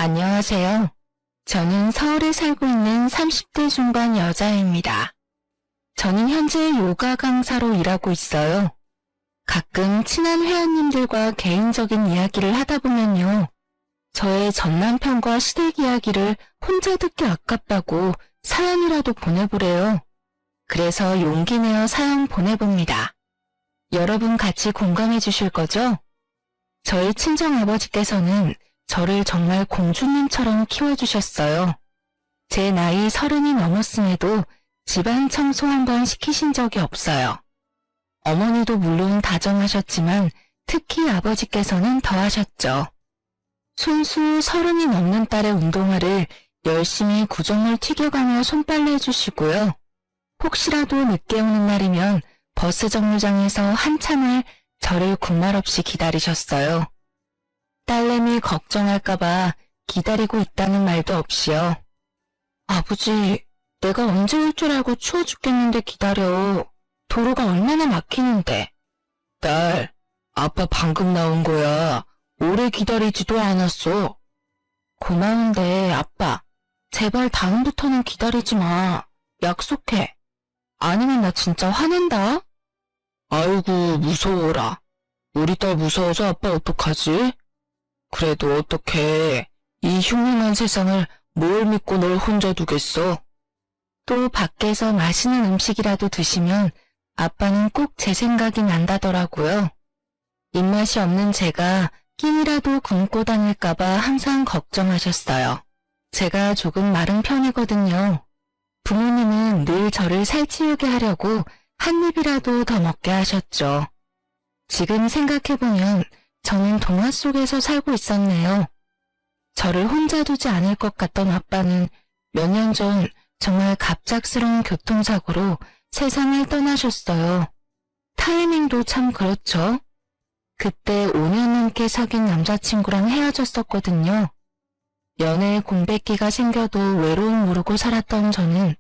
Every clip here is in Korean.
안녕하세요. 저는 서울에 살고 있는 30대 중반 여자입니다. 저는 현재 요가 강사로 일하고 있어요. 가끔 친한 회원님들과 개인적인 이야기를 하다 보면요. 저의 전 남편과 시댁 이야기를 혼자 듣기 아깝다고 사연이라도 보내보래요. 그래서 용기 내어 사연 보내봅니다. 여러분 같이 공감해 주실 거죠? 저희 친정아버지께서는 저를 정말 공주님처럼 키워주셨어요. 제 나이 30이 넘었음에도 집안 청소 한 번 시키신 적이 없어요. 어머니도 물론 다정하셨지만 특히 아버지께서는 더 하셨죠. 손수 30이 넘는 딸의 운동화를 열심히 구정물 튀겨가며 손빨래 해주시고요. 혹시라도 늦게 오는 날이면 버스 정류장에서 한참을 저를 군말 없이 기다리셨어요. 딸내미 걱정할까봐 기다리고 있다는 말도 없이요. 아버지, 내가 언제 올 줄 알고 추워 죽겠는데 기다려. 도로가 얼마나 막히는데. 딸, 아빠 방금 나온 거야. 오래 기다리지도 않았어. 고마운데 아빠, 제발 다음부터는 기다리지 마. 약속해. 아니면 나 진짜 화낸다. 아이고, 무서워라. 우리 딸 무서워서 아빠 어떡하지? 그래도 어떡해. 이 흉흉한 세상을 뭘 믿고 널 혼자 두겠어? 또 밖에서 맛있는 음식이라도 드시면 아빠는 꼭 제 생각이 난다더라고요. 입맛이 없는 제가 끼니라도 굶고 다닐까봐 항상 걱정하셨어요. 제가 조금 마른 편이거든요. 부모님은 늘 저를 살찌우게 하려고 한 입이라도 더 먹게 하셨죠. 지금 생각해보면 저는 동화 속에서 살고 있었네요. 저를 혼자 두지 않을 것 같던 아빠는 몇 년 전 정말 갑작스러운 교통사고로 세상을 떠나셨어요. 타이밍도 참 그렇죠. 그때 5년 넘게 사귄 남자친구랑 헤어졌었거든요. 연애에 공백기가 생겨도 외로움 모르고 살았던 저는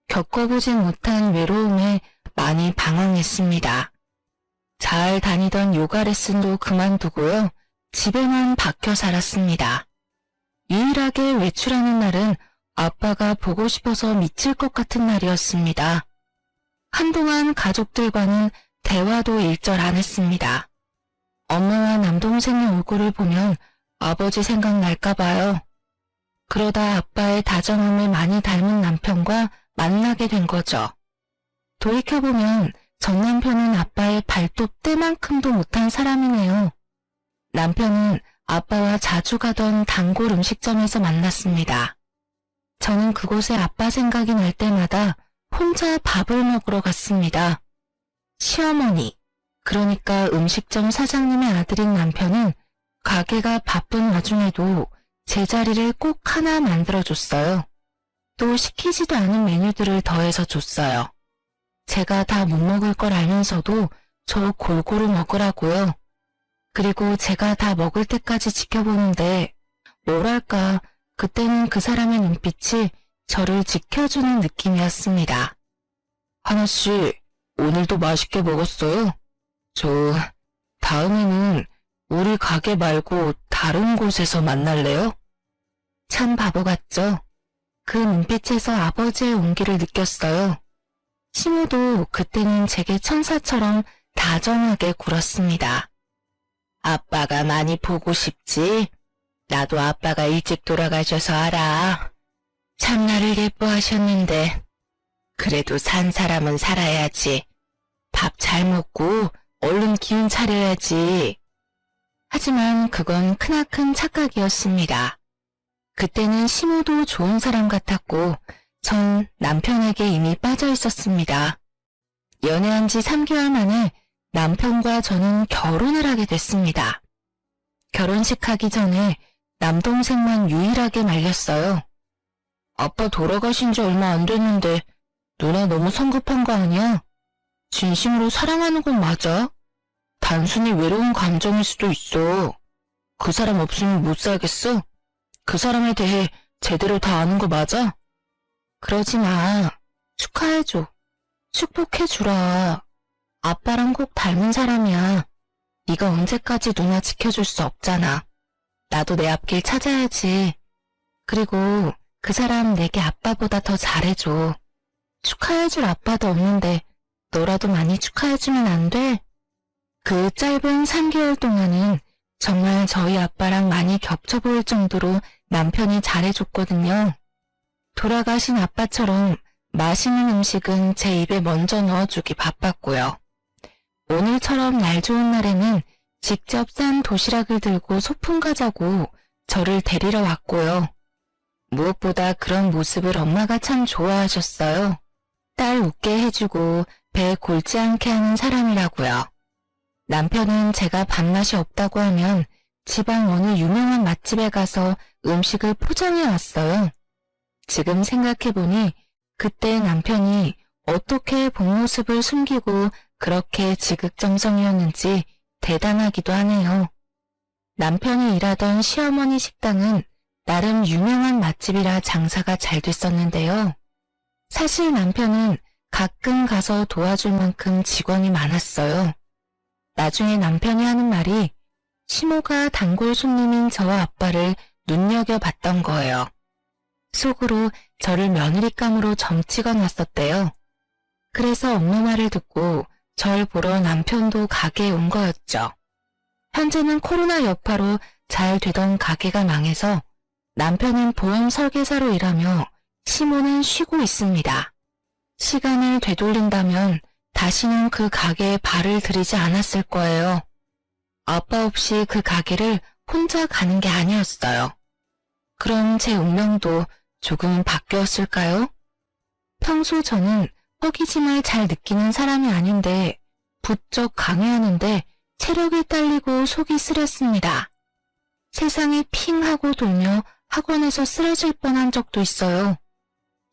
겪어보지 못한 외로움에 많이 방황했습니다. 잘 다니던 요가 레슨도 그만두고요. 집에만 박혀 살았습니다. 유일하게 외출하는 날은 아빠가 보고 싶어서 미칠 것 같은 날이었습니다. 한동안 가족들과는 대화도 일절 안 했습니다. 엄마와 남동생의 얼굴을 보면 아버지 생각날까 봐요. 그러다 아빠의 다정함을 많이 닮은 남편과 만나게 된 거죠. 돌이켜보면 전 남편은 아빠의 발톱 때만큼도 못한 사람이네요. 남편은 아빠와 자주 가던 단골 음식점에서 만났습니다. 저는 그곳에 아빠 생각이 날 때마다 혼자 밥을 먹으러 갔습니다. 시어머니, 그러니까 음식점 사장님의 아들인 남편은 가게가 바쁜 와중에도 제 자리를 꼭 하나 만들어줬어요. 또 시키지도 않은 메뉴들을 더해서 줬어요. 제가 다 못 먹을 걸 알면서도 저 골고루 먹으라고요. 그리고 제가 다 먹을 때까지 지켜보는데 뭐랄까 그때는 그 사람의 눈빛이 저를 지켜주는 느낌이었습니다. 하나씨, 오늘도 맛있게 먹었어요? 다음에는 우리 가게 말고 다른 곳에서 만날래요? 참 바보 같죠? 그 눈빛에서 아버지의 온기를 느꼈어요. 시모도 그때는 제게 천사처럼 다정하게 굴었습니다. 아빠가 많이 보고 싶지? 나도 아빠가 일찍 돌아가셔서 알아. 참 나를 예뻐하셨는데 그래도 산 사람은 살아야지. 밥 잘 먹고 얼른 기운 차려야지. 하지만 그건 크나큰 착각이었습니다. 그때는 시모도 좋은 사람 같았고 전 남편에게 이미 빠져 있었습니다. 연애한 지 3개월 만에 남편과 저는 결혼을 하게 됐습니다. 결혼식 하기 전에 남동생만 유일하게 말렸어요. 아빠 돌아가신 지 얼마 안 됐는데 누나 너무 성급한 거 아니야? 진심으로 사랑하는 건 맞아? 단순히 외로운 감정일 수도 있어. 그 사람 없으면 못 살겠어? 그 사람에 대해 제대로 다 아는 거 맞아? 그러지 마. 축하해줘. 축복해주라. 아빠랑 꼭 닮은 사람이야. 네가 언제까지 누나 지켜줄 수 없잖아. 나도 내 앞길 찾아야지. 그리고 그 사람 내게 아빠보다 더 잘해줘. 축하해줄 아빠도 없는데 너라도 많이 축하해주면 안 돼? 그 짧은 3개월 동안은 정말 저희 아빠랑 많이 겹쳐 보일 정도로 남편이 잘해줬거든요. 돌아가신 아빠처럼 맛있는 음식은 제 입에 먼저 넣어주기 바빴고요. 오늘처럼 날 좋은 날에는 직접 싼 도시락을 들고 소풍 가자고 저를 데리러 왔고요. 무엇보다 그런 모습을 엄마가 참 좋아하셨어요. 딸 웃게 해주고 배 골지 않게 하는 사람이라고요. 남편은 제가 밥맛이 없다고 하면 지방 어느 유명한 맛집에 가서 음식을 포장해 왔어요. 지금 생각해보니 그때 남편이 어떻게 본 모습을 숨기고 그렇게 지극정성이었는지 대단하기도 하네요. 남편이 일하던 시어머니 식당은 나름 유명한 맛집이라 장사가 잘 됐었는데요. 사실 남편은 가끔 가서 도와줄 만큼 직원이 많았어요. 나중에 남편이 하는 말이 시모가 단골 손님인 저와 아빠를 눈여겨봤던 거예요. 속으로 저를 며느리감으로 점찍어 놨었대요. 그래서 엄마 말을 듣고 절 보러 남편도 가게에 온 거였죠. 현재는 코로나 여파로 잘 되던 가게가 망해서 남편은 보험 설계사로 일하며 시모는 쉬고 있습니다. 시간을 되돌린다면 다시는 그 가게에 발을 들이지 않았을 거예요. 아빠 없이 그 가게를 혼자 가는 게 아니었어요. 그럼 제 운명도 조금은 바뀌었을까요? 평소 저는 허기짐을 잘 느끼는 사람이 아닌데 부쩍 강해하는데 체력이 딸리고 속이 쓰렸습니다. 세상에 핑 하고 돌며 학원에서 쓰러질 뻔한 적도 있어요.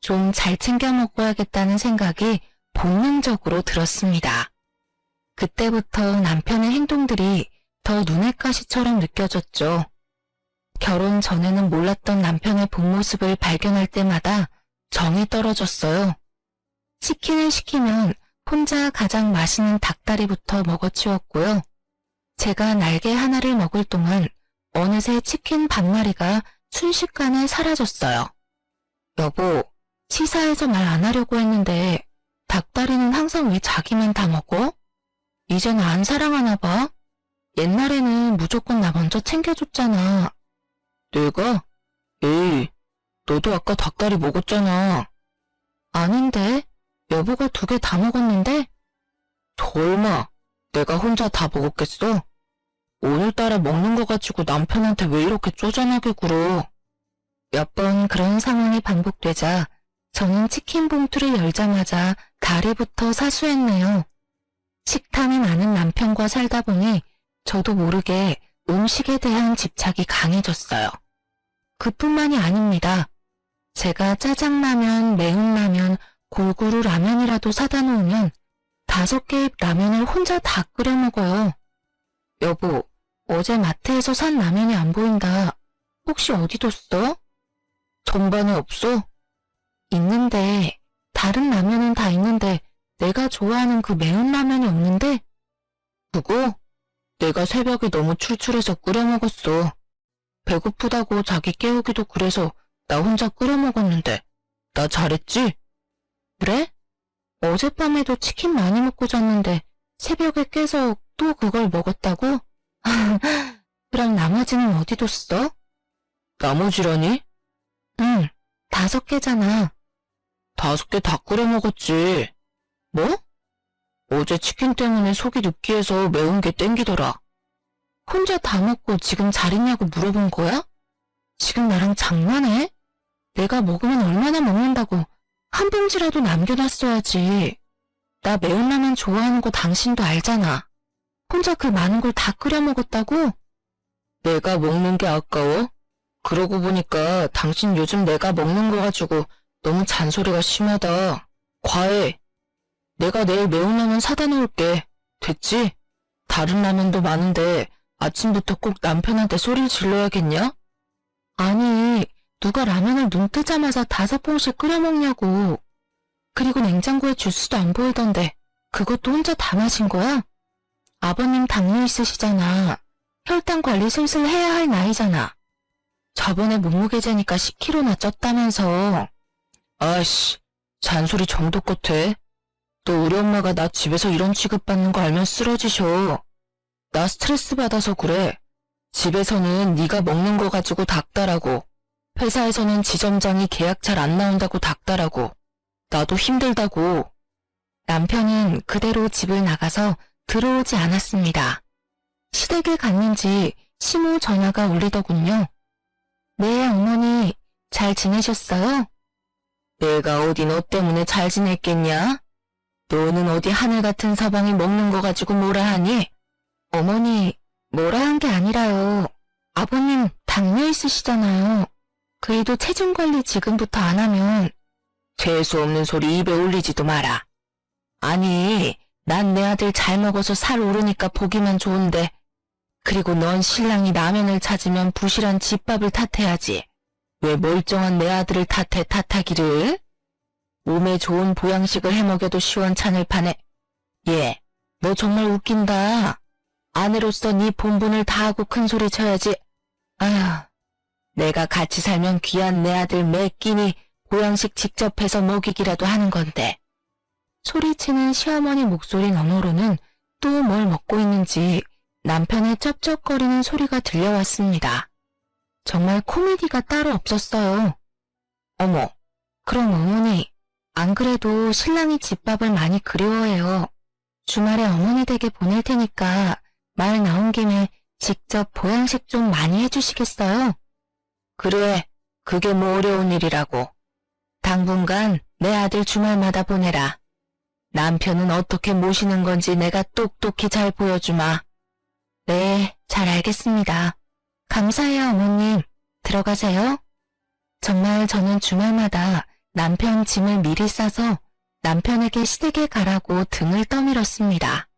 좀 잘 챙겨 먹어야겠다는 생각이 본능적으로 들었습니다. 그때부터 남편의 행동들이 더 눈의 가시처럼 느껴졌죠. 결혼 전에는 몰랐던 남편의 본 모습을 발견할 때마다 정이 떨어졌어요. 치킨을 시키면 혼자 가장 맛있는 닭다리부터 먹어치웠고요. 제가 날개 하나를 먹을 동안 어느새 치킨 반마리가 순식간에 사라졌어요. 여보, 치사해서 말 안 하려고 했는데 닭다리는 항상 왜 자기만 다 먹어? 이제는 안 사랑하나 봐. 옛날에는 무조건 나 먼저 챙겨줬잖아. 내가? 에이, 너도 아까 닭다리 먹었잖아. 아닌데, 여보가 2개 다 먹었는데? 설마, 내가 혼자 다 먹었겠어? 오늘따라 먹는 거 가지고 남편한테 왜 이렇게 쪼잔하게 굴어? 몇 번 그런 상황이 반복되자 저는 치킨 봉투를 열자마자 다리부터 사수했네요. 식탐이 많은 남편과 살다 보니 저도 모르게 음식에 대한 집착이 강해졌어요. 그뿐만이 아닙니다. 제가 짜장라면, 매운라면, 골고루 라면이라도 사다 놓으면 5개의 라면을 혼자 다 끓여 먹어요. 여보, 어제 마트에서 산 라면이 안 보인다. 혹시 어디 뒀어? 전반에 없어? 있는데, 다른 라면은 다 있는데 내가 좋아하는 그 매운 라면이 없는데? 그거? 내가 새벽에 너무 출출해서 끓여 먹었어. 배고프다고 자기 깨우기도 그래서 나 혼자 끓여 먹었는데 나 잘했지? 그래? 어젯밤에도 치킨 많이 먹고 잤는데 새벽에 깨서 또 그걸 먹었다고? 그럼 나머지는 어디 뒀어? 나머지라니? 응, 5개잖아. 5개 다 끓여 먹었지. 뭐? 어제 치킨 때문에 속이 느끼해서 매운 게 땡기더라. 혼자 다 먹고 지금 잘 있냐고 물어본 거야? 지금 나랑 장난해? 내가 먹으면 얼마나 먹는다고 한 봉지라도 남겨놨어야지. 나 매운 라면 좋아하는 거 당신도 알잖아. 혼자 그 많은 걸 다 끓여 먹었다고? 내가 먹는 게 아까워? 그러고 보니까 당신 요즘 내가 먹는 거 가지고 너무 잔소리가 심하다. 과해. 내가 내일 매운 라면 사다 놓을게. 됐지? 다른 라면도 많은데 아침부터 꼭 남편한테 소리를 질러야겠냐? 아니, 누가 라면을 눈 뜨자마자 5봉씩 끓여 먹냐고. 그리고 냉장고에 주스도 안 보이던데 그것도 혼자 다 마신 거야? 아버님 당뇨 있으시잖아. 혈당 관리 슬슬 해야 할 나이잖아. 저번에 몸무게 재니까 10kg나 쪘다면서. 아이씨, 잔소리 정도껏 해. 또 우리 엄마가 나 집에서 이런 취급받는 거 알면 쓰러지셔. 나 스트레스 받아서 그래. 집에서는 네가 먹는 거 가지고 닥달하고, 회사에서는 지점장이 계약 잘 안 나온다고 닥달하고, 나도 힘들다고. 남편은 그대로 집을 나가서 들어오지 않았습니다. 시댁에 갔는지 시모 전화가 울리더군요. 네, 어머니, 잘 지내셨어요? 내가 어디 너 때문에 잘 지냈겠냐? 너는 어디 하늘 같은 서방이 먹는 거 가지고 뭐라 하니? 어머니, 뭐라 한 게 아니라요. 아버님 당뇨 있으시잖아요. 그래도 체중 관리 지금부터 안 하면. 재수 없는 소리 입에 올리지도 마라. 아니, 난 내 아들 잘 먹어서 살 오르니까 보기만 좋은데. 그리고 넌 신랑이 라면을 찾으면 부실한 집밥을 탓해야지. 왜 멀쩡한 내 아들을 탓하기를? 몸에 좋은 보양식을 해먹여도 시원찮을 판에. 얘, 너 정말 웃긴다. 아내로서 네 본분을 다하고 큰소리 쳐야지. 아휴, 내가 같이 살면 귀한 내 아들 매 끼니 보양식 직접 해서 먹이기라도 하는 건데. 소리치는 시어머니 목소리 너머로는 또 뭘 먹고 있는지 남편의 쩝쩝거리는 소리가 들려왔습니다. 정말 코미디가 따로 없었어요. 어머, 그럼 어머니, 안 그래도 신랑이 집밥을 많이 그리워해요. 주말에 어머니 댁에 보낼 테니까 말 나온 김에 직접 보양식 좀 많이 해주시겠어요? 그래, 그게 뭐 어려운 일이라고. 당분간 내 아들 주말마다 보내라. 남편은 어떻게 모시는 건지 내가 똑똑히 잘 보여주마. 네, 잘 알겠습니다. 감사해요, 어머님. 들어가세요. 정말 저는 주말마다 남편 짐을 미리 싸서 남편에게 시댁에 가라고 등을 떠밀었습니다.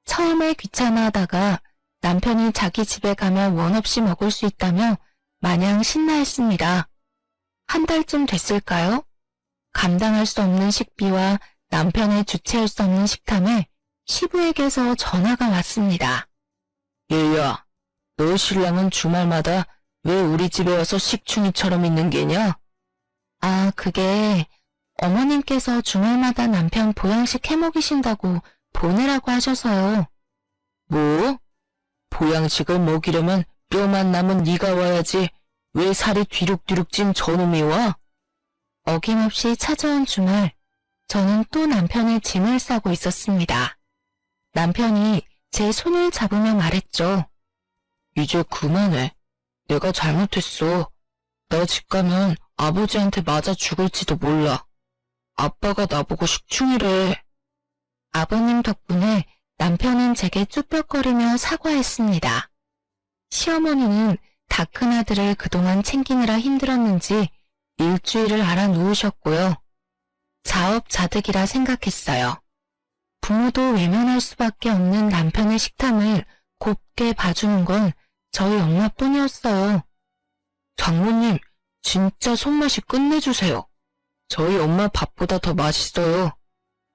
처음에 귀찮아하다가 남편이 자기 집에 가면 원 없이 먹을 수 있다며 마냥 신나했습니다. 한 달쯤 됐을까요? 감당할 수 없는 식비와 남편의 주체할 수 없는 식탐에 시부에게서 전화가 왔습니다. 얘야, 너 신랑은 주말마다 왜 우리 집에 와서 식충이처럼 있는 게냐? 아, 그게 어머님께서 주말마다 남편 보양식 해먹이신다고 보내라고 하셔서요. 뭐? 보양식을 먹이려면 뼈만 남은 네가 와야지 왜 살이 뒤룩뒤룩 찐 저놈이 와? 어김없이 찾아온 주말, 저는 또 남편의 짐을 싸고 있었습니다. 남편이 제 손을 잡으며 말했죠. 이제 그만해. 내가 잘못했어. 나 집 가면 아버지한테 맞아 죽을지도 몰라. 아빠가 나보고 식충이래. 아버님 덕분에 남편은 제게 쭈뼛거리며 사과했습니다. 시어머니는 다 큰 아들을 그동안 챙기느라 힘들었는지 일주일을 알아 누우셨고요. 자업자득이라 생각했어요. 부모도 외면할 수밖에 없는 남편의 식탐을 곱게 봐주는 건 저희 엄마뿐이었어요. 장모님, 진짜 손맛이 끝내주세요. 저희 엄마 밥보다 더 맛있어요.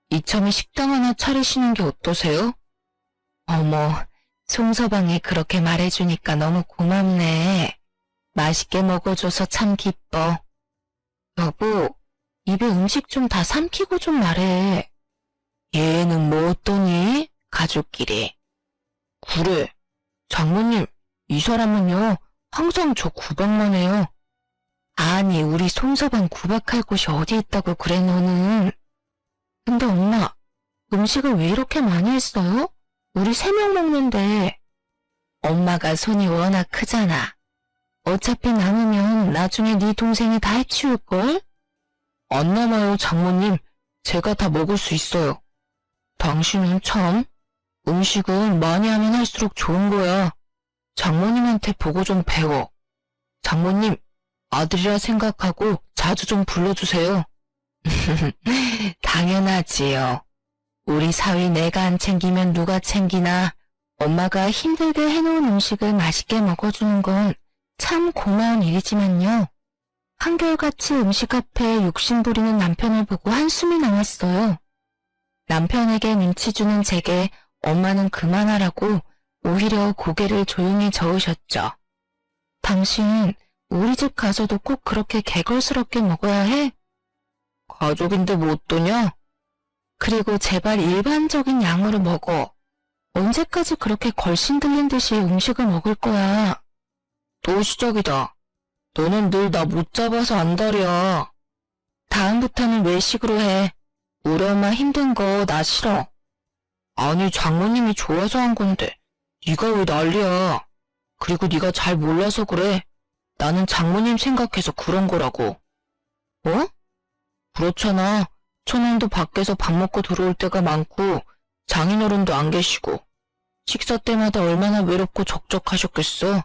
이참에 식당 하나 차리시는 게 어떠세요? 어머, 송서방이 그렇게 말해주니까 너무 고맙네. 맛있게 먹어줘서 참 기뻐. 여보, 입에 음식 좀 다 삼키고 좀 말해. 얘는 뭐 어떠니? 가족끼리. 그래, 장모님, 이 사람은요, 항상 저 구박만 해요. 아니, 우리 송서방 구박할 곳이 어디 있다고 그래, 너는. 근데 엄마, 음식을 왜 이렇게 많이 했어요? 우리 3명 먹는데. 엄마가 손이 워낙 크잖아. 어차피 남으면 나중에 네 동생이 다 해치울걸? 안 남아요, 장모님. 제가 다 먹을 수 있어요. 당신은 참, 음식은 많이 하면 할수록 좋은 거야. 장모님한테 보고 좀 배워. 장모님, 아들이라 생각하고 자주 좀 불러주세요. 당연하지요. 우리 사위 내가 안 챙기면 누가 챙기나. 엄마가 힘들게 해놓은 음식을 맛있게 먹어주는 건 참 고마운 일이지만요. 한결같이 음식 앞에 욕심부리는 남편을 보고 한숨이 나왔어요. 남편에게 눈치 주는 제게 엄마는 그만하라고 오히려 고개를 조용히 저으셨죠. 당신 우리 집 가서도 꼭 그렇게 개걸스럽게 먹어야 해? 가족인데 뭐 어떠냐? 그리고 제발 일반적인 양으로 먹어. 언제까지 그렇게 걸신 들린 듯이 음식을 먹을 거야? 또 시작이다. 너는 늘 나 못 잡아서 안달이야. 다음부터는 외식으로 해. 우리 엄마 힘든 거 나 싫어. 아니 장모님이 좋아서 한 건데 네가 왜 난리야. 그리고 네가 잘 몰라서 그래. 나는 장모님 생각해서 그런 거라고. 어? 그렇잖아. 처남도 밖에서 밥 먹고 들어올 때가 많고 장인어른도 안 계시고 식사 때마다 얼마나 외롭고 적적하셨겠어.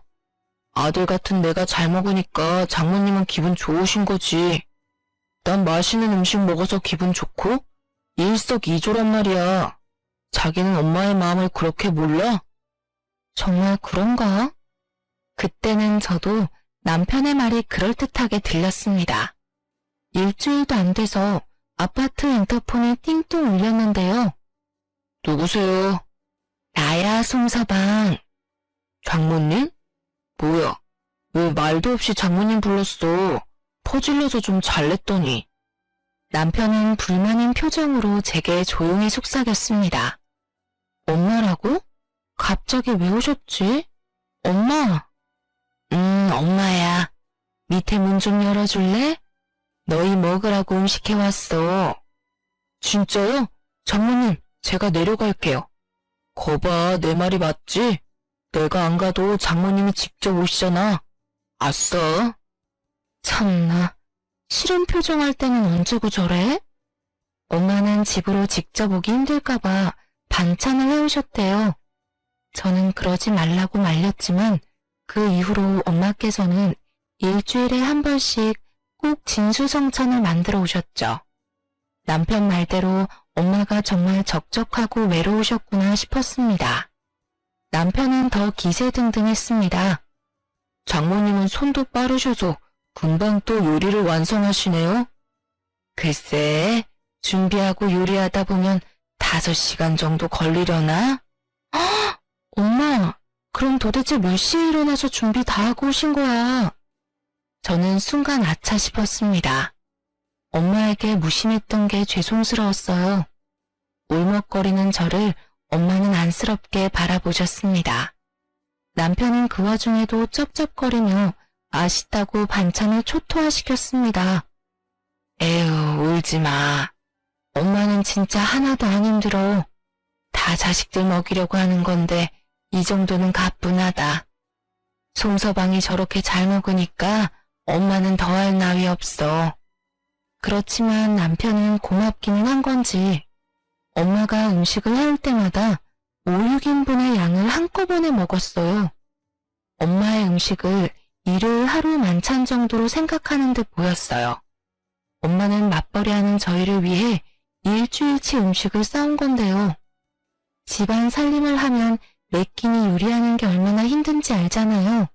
아들 같은 내가 잘 먹으니까 장모님은 기분 좋으신 거지. 난 맛있는 음식 먹어서 기분 좋고 일석이조란 말이야. 자기는 엄마의 마음을 그렇게 몰라? 정말 그런가? 그때는 저도 남편의 말이 그럴듯하게 들렸습니다. 일주일도 안 돼서 아파트 인터폰이 띵동 울렸는데요. 누구세요? 나야, 송서방. 장모님? 뭐야, 왜 말도 없이 장모님 불렀어? 퍼질러서 좀 잘냈더니. 남편은 불만인 표정으로 제게 조용히 속삭였습니다. 엄마라고? 갑자기 왜 오셨지? 엄마? 엄마야. 밑에 문 좀 열어줄래? 너희 먹으라고 음식해왔어. 진짜요? 장모님, 제가 내려갈게요. 거봐, 내 말이 맞지? 내가 안 가도 장모님이 직접 오시잖아. 아싸. 참나, 싫은 표정할 때는 언제고 저래? 엄마는 집으로 직접 오기 힘들까봐 반찬을 해오셨대요. 저는 그러지 말라고 말렸지만 그 이후로 엄마께서는 일주일에 한 번씩 꼭 진수성찬을 만들어 오셨죠. 남편 말대로 엄마가 정말 적적하고 외로우셨구나 싶었습니다. 남편은 더 기세등등했습니다. 장모님은 손도 빠르셔서 금방 또 요리를 완성하시네요. 글쎄, 준비하고 요리하다 보면 5시간 정도 걸리려나? 헉! 엄마, 그럼 도대체 몇 시에 일어나서 준비 다 하고 오신 거야? 저는 순간 아차 싶었습니다. 엄마에게 무심했던 게 죄송스러웠어요. 울먹거리는 저를 엄마는 안쓰럽게 바라보셨습니다. 남편은 그 와중에도 쩝쩝거리며 맛있다고 반찬을 초토화시켰습니다. 에휴, 울지 마. 엄마는 진짜 하나도 안 힘들어. 다 자식들 먹이려고 하는 건데 이 정도는 가뿐하다. 송서방이 저렇게 잘 먹으니까 엄마는 더할 나위 없어. 그렇지만 남편은 고맙기는 한 건지 엄마가 음식을 해올 때마다 5, 6인분의 양을 한꺼번에 먹었어요. 엄마의 음식을 일요일 하루 만찬 정도로 생각하는 듯 보였어요. 엄마는 맞벌이하는 저희를 위해 일주일치 음식을 싸온 건데요. 집안 살림을 하면 매 끼니 요리하는 게 얼마나 힘든지 알잖아요.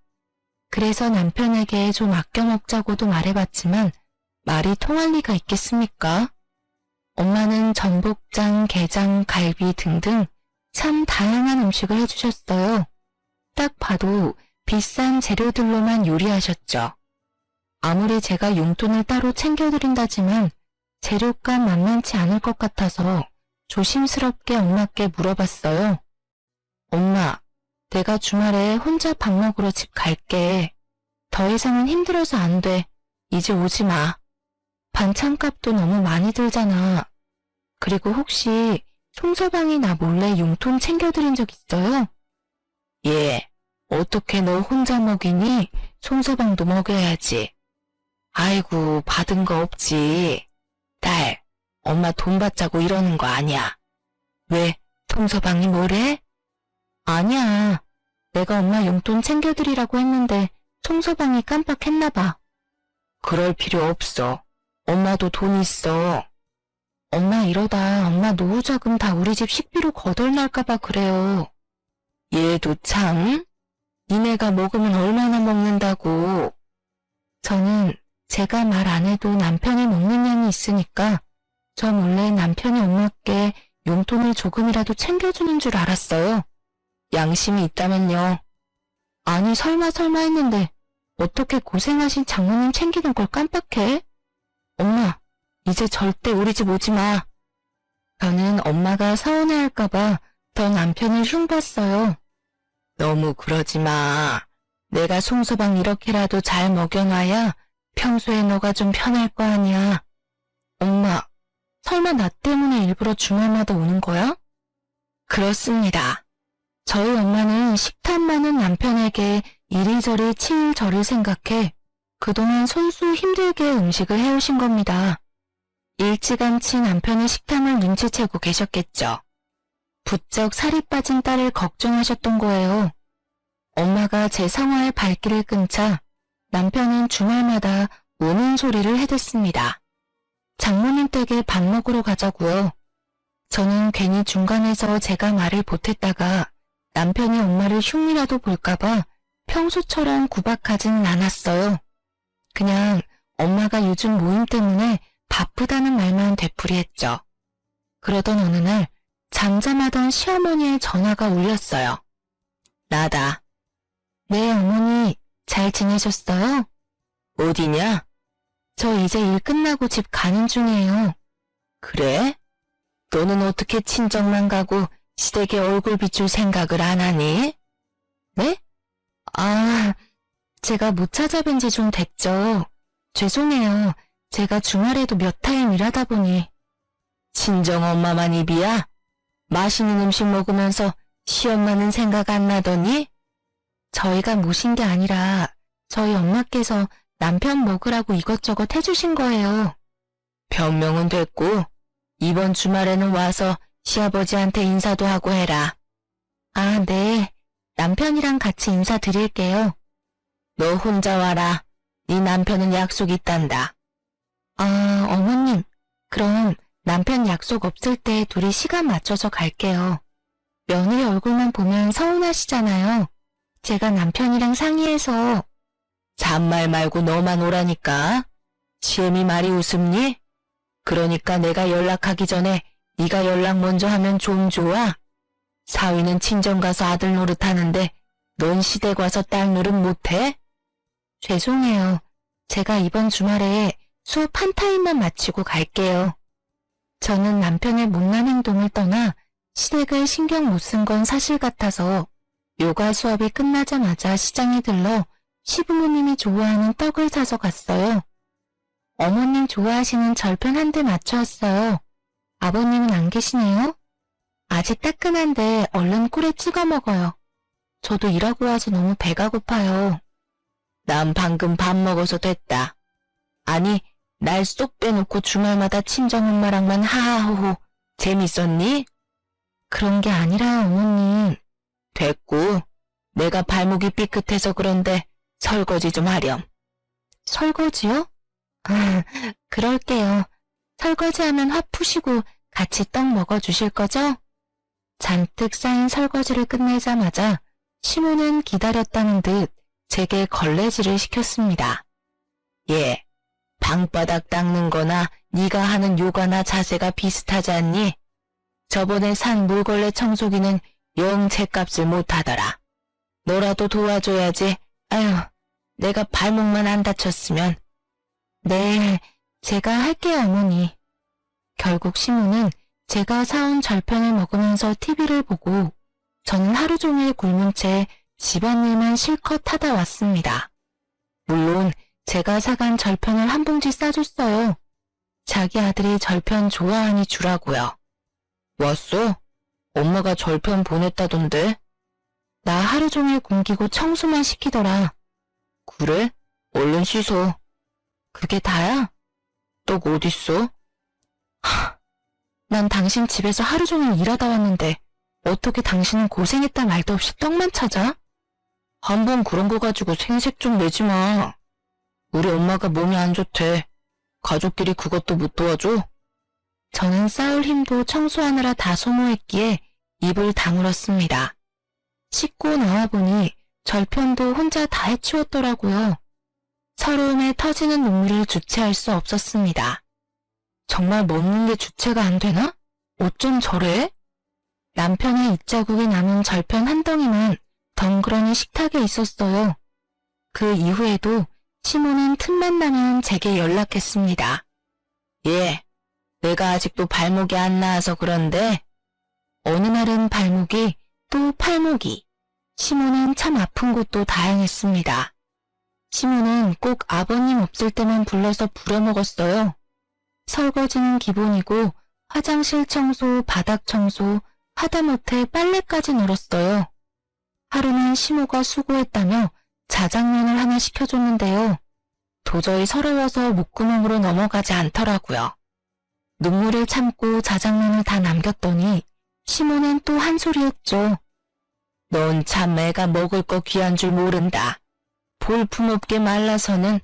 그래서 남편에게 좀 아껴 먹자고도 말해봤지만 말이 통할 리가 있겠습니까? 엄마는 전복장, 게장, 갈비 등등 참 다양한 음식을 해주셨어요. 딱 봐도 비싼 재료들로만 요리하셨죠. 아무리 제가 용돈을 따로 챙겨드린다지만 재료값 만만치 않을 것 같아서 조심스럽게 엄마께 물어봤어요. 엄마, 내가 주말에 혼자 밥 먹으러 집 갈게. 더 이상은 힘들어서 안 돼. 이제 오지 마. 반찬값도 너무 많이 들잖아. 그리고 혹시 송서방이 나 몰래 용돈 챙겨드린 적 있어요? 예, 어떻게 너 혼자 먹이니? 송서방도 먹여야지. 아이고, 받은 거 없지. 딸, 엄마 돈 받자고 이러는 거 아니야. 왜, 송서방이 뭐래? 아니야. 내가 엄마 용돈 챙겨드리라고 했는데 송서방이 깜빡했나 봐. 그럴 필요 없어. 엄마도 돈 있어. 엄마 이러다 엄마 노후자금 다 우리 집 식비로 거덜날까 봐 그래요. 얘도 참. 니네가 먹으면 얼마나 먹는다고. 저는 제가 말 안 해도 남편이 먹는 양이 있으니까 저 몰래 남편이 엄마께 용돈을 조금이라도 챙겨주는 줄 알았어요. 양심이 있다면요. 아니 설마 했는데 어떻게 고생하신 장모님 챙기는 걸 깜빡해? 엄마, 이제 절대 우리 집 오지 마. 저는 엄마가 서운해할까봐 더 남편을 흉봤어요. 너무 그러지 마. 내가 송서방 이렇게라도 잘 먹여놔야 평소에 너가 좀 편할 거 아니야. 엄마, 설마 나 때문에 일부러 주말마다 오는 거야? 그렇습니다. 저희 엄마는 식탐 많은 남편에게 이리저리 치일 저를 생각해 그동안 손수 힘들게 음식을 해오신 겁니다. 일찌감치 남편의 식탐을 눈치채고 계셨겠죠. 부쩍 살이 빠진 딸을 걱정하셨던 거예요. 엄마가 제 상화의 발길을 끊자 남편은 주말마다 우는 소리를 해댔습니다. 장모님 댁에 밥 먹으러 가자고요. 저는 괜히 중간에서 제가 말을 보탰다가 남편이 엄마를 흉이라도 볼까봐 평소처럼 구박하지는 않았어요. 그냥 엄마가 요즘 모임 때문에 바쁘다는 말만 되풀이했죠. 그러던 어느 날 잠잠하던 시어머니의 전화가 울렸어요. 나다. 네, 어머니, 잘 지내셨어요? 어디냐? 저 이제 일 끝나고 집 가는 중이에요. 그래? 너는 어떻게 친정만 가고 시댁에 얼굴 비출 생각을 안 하니? 네? 아, 제가 못 찾아뵌 지 좀 됐죠. 죄송해요. 제가 주말에도 몇 타임 일하다 보니. 친정 엄마만 입이야? 맛있는 음식 먹으면서 시엄마는 생각 안 나더니? 저희가 모신 게 아니라 저희 엄마께서 남편 먹으라고 이것저것 해주신 거예요. 변명은 됐고 이번 주말에는 와서 시아버지한테 인사도 하고 해라. 아, 네. 남편이랑 같이 인사드릴게요. 너 혼자 와라. 네 남편은 약속 있단다. 아, 어머님. 그럼 남편 약속 없을 때 둘이 시간 맞춰서 갈게요. 며느리 얼굴만 보면 서운하시잖아요. 제가 남편이랑 상의해서. 잔말 말고 너만 오라니까. 시엠이 말이 우습니? 그러니까 내가 연락하기 전에 네가 연락 먼저 하면 좀 좋아. 사위는 친정 가서 아들 노릇하는데 넌 시댁 와서 딸 노릇 못해? 죄송해요. 제가 이번 주말에 수업 한 타임만 마치고 갈게요. 저는 남편의 못난 행동을 떠나 시댁을 신경 못 쓴 건 사실 같아서 요가 수업이 끝나자마자 시장에 들러 시부모님이 좋아하는 떡을 사서 갔어요. 어머님 좋아하시는 절편 한 대 맞춰왔어요. 아버님은 안 계시네요? 아직 따끈한데 얼른 꿀에 찍어 먹어요. 저도 일하고 와서 너무 배가 고파요. 난 방금 밥 먹어서 됐다. 아니, 날 쏙 빼놓고 주말마다 친정엄마랑만 하하호호 재밌었니? 그런 게 아니라 어머님. 됐고, 내가 발목이 삐끗해서 그런데 설거지 좀 하렴. 설거지요? 아, 그럴게요. 설거지하면 화 푸시고 같이 떡 먹어주실 거죠? 잔뜩 쌓인 설거지를 끝내자마자 시모는 기다렸다는 듯 제게 걸레질을 시켰습니다. 예, 방바닥 닦는 거나 네가 하는 요가나 자세가 비슷하지 않니? 저번에 산 물걸레 청소기는 영 제값을 못하더라. 너라도 도와줘야지. 아휴, 내가 발목만 안 다쳤으면. 네, 제가 할게요, 어머니. 결국 시모는 제가 사온 절편을 먹으면서 TV를 보고 저는 하루 종일 굶은 채 집안일만 실컷 하다 왔습니다. 물론 제가 사간 절편을 한 봉지 싸줬어요. 자기 아들이 절편 좋아하니 주라고요. 왔어? 엄마가 절편 보냈다던데? 나 하루 종일 굶기고 청소만 시키더라. 그래? 얼른 씻어. 그게 다야? 떡 어딨어? 난 당신 집에서 하루 종일 일하다 왔는데 어떻게 당신은 고생했다 말도 없이 떡만 찾아? 한번 그런 거 가지고 생색 좀 내지 마. 우리 엄마가 몸이 안 좋대. 가족끼리 그것도 못 도와줘? 저는 싸울 힘도 청소하느라 다 소모했기에 입을 다물었습니다. 씻고 나와보니 절편도 혼자 다 해치웠더라고요. 서러움에 터지는 눈물을 주체할 수 없었습니다. 정말 먹는 게 주체가 안 되나? 어쩜 저래? 남편의 입자국이 남은 절편 한 덩이만 덩그러니 식탁에 있었어요. 그 이후에도 시모는 틈만 나면 제게 연락했습니다. 예, 내가 아직도 발목이 안 나아서 그런데 어느 날은 발목이 또 팔목이 시모는 참 아픈 곳도 다양했습니다. 시모는 꼭 아버님 없을 때만 불러서 부려먹었어요. 설거지는 기본이고 화장실 청소, 바닥 청소, 하다못해 빨래까지 늘었어요. 하루는 시모가 수고했다며 자장면을 하나 시켜줬는데요. 도저히 서러워서 목구멍으로 넘어가지 않더라고요. 눈물을 참고 자장면을 다 남겼더니 시모는 또 한 소리 했죠. 넌 참 애가 먹을 거 귀한 줄 모른다. 볼품없게 말라서는.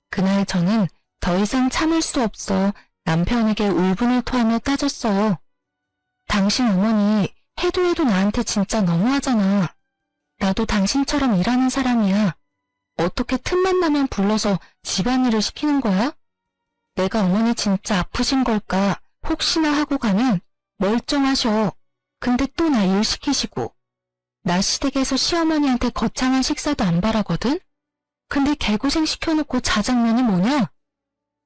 그날 저는 더 이상 참을 수 없어 남편에게 울분을 토하며 따졌어요. 당신 어머니 해도 나한테 진짜 너무하잖아. 나도 당신처럼 일하는 사람이야. 어떻게 틈만 나면 불러서 집안일을 시키는 거야? 내가 어머니 진짜 아프신 걸까 혹시나 하고 가면 멀쩡하셔. 근데 또 나 일 시키시고. 나 시댁에서 시어머니한테 거창한 식사도 안 바라거든? 근데 개고생 시켜놓고 자장면이 뭐냐?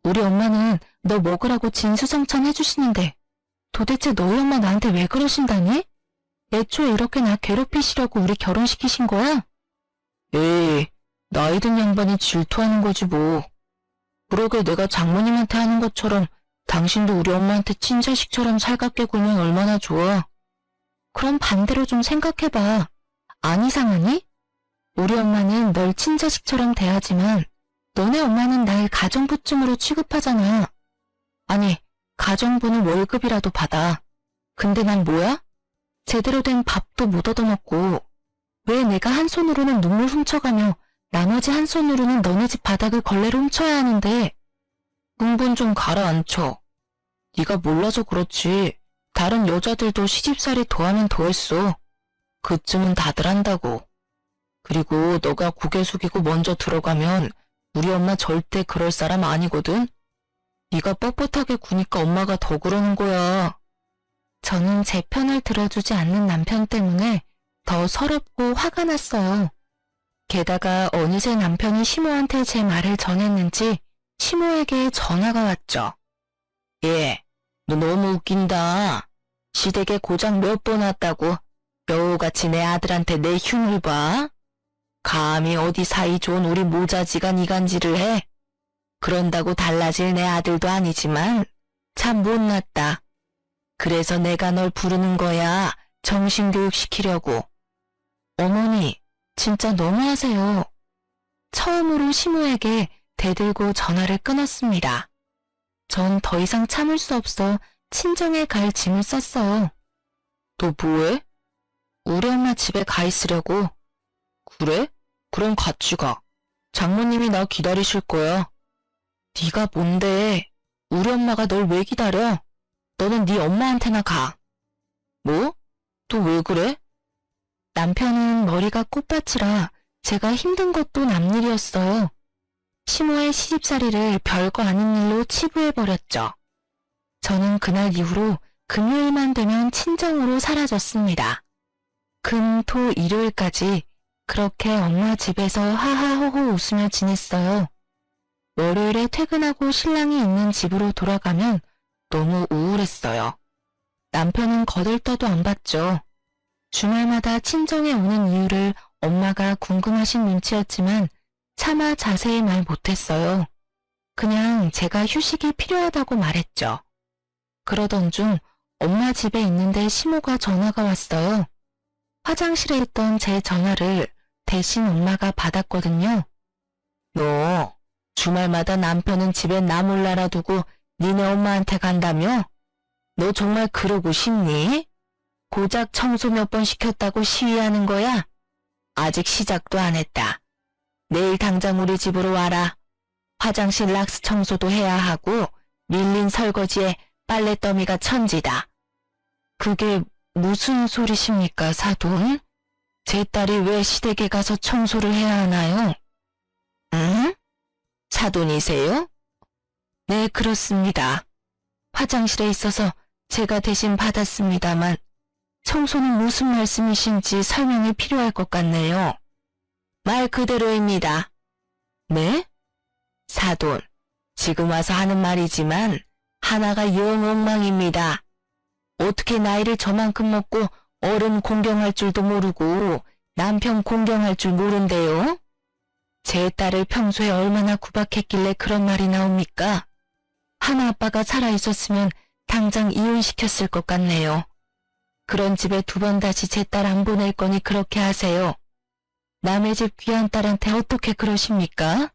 우리 엄마는 너 먹으라고 진수성찬 해주시는데 도대체 너희 엄마 나한테 왜 그러신다니? 애초에 이렇게 나 괴롭히시려고 우리 결혼시키신 거야? 에이, 나이 든 양반이 질투하는 거지 뭐. 그러게 내가 장모님한테 하는 것처럼 당신도 우리 엄마한테 친자식처럼 살갑게 굴면 얼마나 좋아. 그럼 반대로 좀 생각해봐. 안 이상하니? 우리 엄마는 널 친자식처럼 대하지만 너네 엄마는 날 가정부쯤으로 취급하잖아. 아니, 가정부는 월급이라도 받아. 근데 난 뭐야? 제대로 된 밥도 못 얻어먹고 왜 내가 한 손으로는 눈물 훔쳐가며 나머지 한 손으로는 너네 집 바닥을 걸레로 훔쳐야 하는데. 흥분 좀 가라앉혀. 네가 몰라서 그렇지. 다른 여자들도 시집살이 더하면 더했어. 그쯤은 다들 한다고. 그리고 너가 고개 숙이고 먼저 들어가면 우리 엄마 절대 그럴 사람 아니거든. 네가 뻣뻣하게 구니까 엄마가 더 그러는 거야. 저는 제 편을 들어주지 않는 남편 때문에 더 서럽고 화가 났어요. 게다가 어느새 남편이 시모한테 제 말을 전했는지 시모에게 전화가 왔죠. 예, 너 너무 웃긴다. 시댁에 고장 몇 번 왔다고 여우같이 내 아들한테 내 흉을 봐. 감히 어디 사이 좋은 우리 모자지간 이간질을 해. 그런다고 달라질 내 아들도 아니지만 참 못났다. 그래서 내가 널 부르는 거야. 정신교육 시키려고. 어머니, 진짜 너무하세요. 처음으로 시모에게 대들고 전화를 끊었습니다. 전 더 이상 참을 수 없어 친정에 갈 짐을 쌌어요. 너 뭐해? 우리 엄마 집에 가 있으려고. 그래? 그럼 같이 가. 장모님이 나 기다리실 거야. 네가 뭔데? 우리 엄마가 널 왜 기다려? 너는 네 엄마한테나 가. 뭐? 또 왜 그래? 남편은 머리가 꽃밭이라 제가 힘든 것도 남일이었어요. 시모의 시집살이를 별거 아닌 일로 치부해버렸죠. 저는 그날 이후로 금요일만 되면 친정으로 사라졌습니다. 금, 토, 일요일까지 그렇게 엄마 집에서 하하호호 웃으며 지냈어요. 월요일에 퇴근하고 신랑이 있는 집으로 돌아가면 너무 우울했어요. 남편은 거들떠도 안 봤죠. 주말마다 친정에 오는 이유를 엄마가 궁금하신 눈치였지만 차마 자세히 말 못했어요. 그냥 제가 휴식이 필요하다고 말했죠. 그러던 중 엄마 집에 있는데 시모가 전화가 왔어요. 화장실에 있던 제 전화를 대신 엄마가 받았거든요. 너 주말마다 남편은 집에 나 몰라라 두고 니네 엄마한테 간다며? 너 정말 그러고 싶니? 고작 청소 몇 번 시켰다고 시위하는 거야? 아직 시작도 안 했다. 내일 당장 우리 집으로 와라. 화장실 락스 청소도 해야 하고 밀린 설거지에 빨래더미가 천지다. 그게 무슨 소리십니까, 사돈? 제 딸이 왜 시댁에 가서 청소를 해야 하나요? 응? 사돈이세요? 네, 그렇습니다. 화장실에 있어서 제가 대신 받았습니다만 청소는 무슨 말씀이신지 설명이 필요할 것 같네요. 말 그대로입니다. 네? 사돈, 지금 와서 하는 말이지만 하나가 영 엉망입니다. 어떻게 나이를 저만큼 먹고 어른 공경할 줄도 모르고 남편 공경할 줄 모른대요? 제 딸을 평소에 얼마나 구박했길래 그런 말이 나옵니까? 하나 아빠가 살아있었으면 당장 이혼시켰을 것 같네요. 그런 집에 두 번 다시 제 딸 안 보낼 거니 그렇게 하세요. 남의 집 귀한 딸한테 어떻게 그러십니까?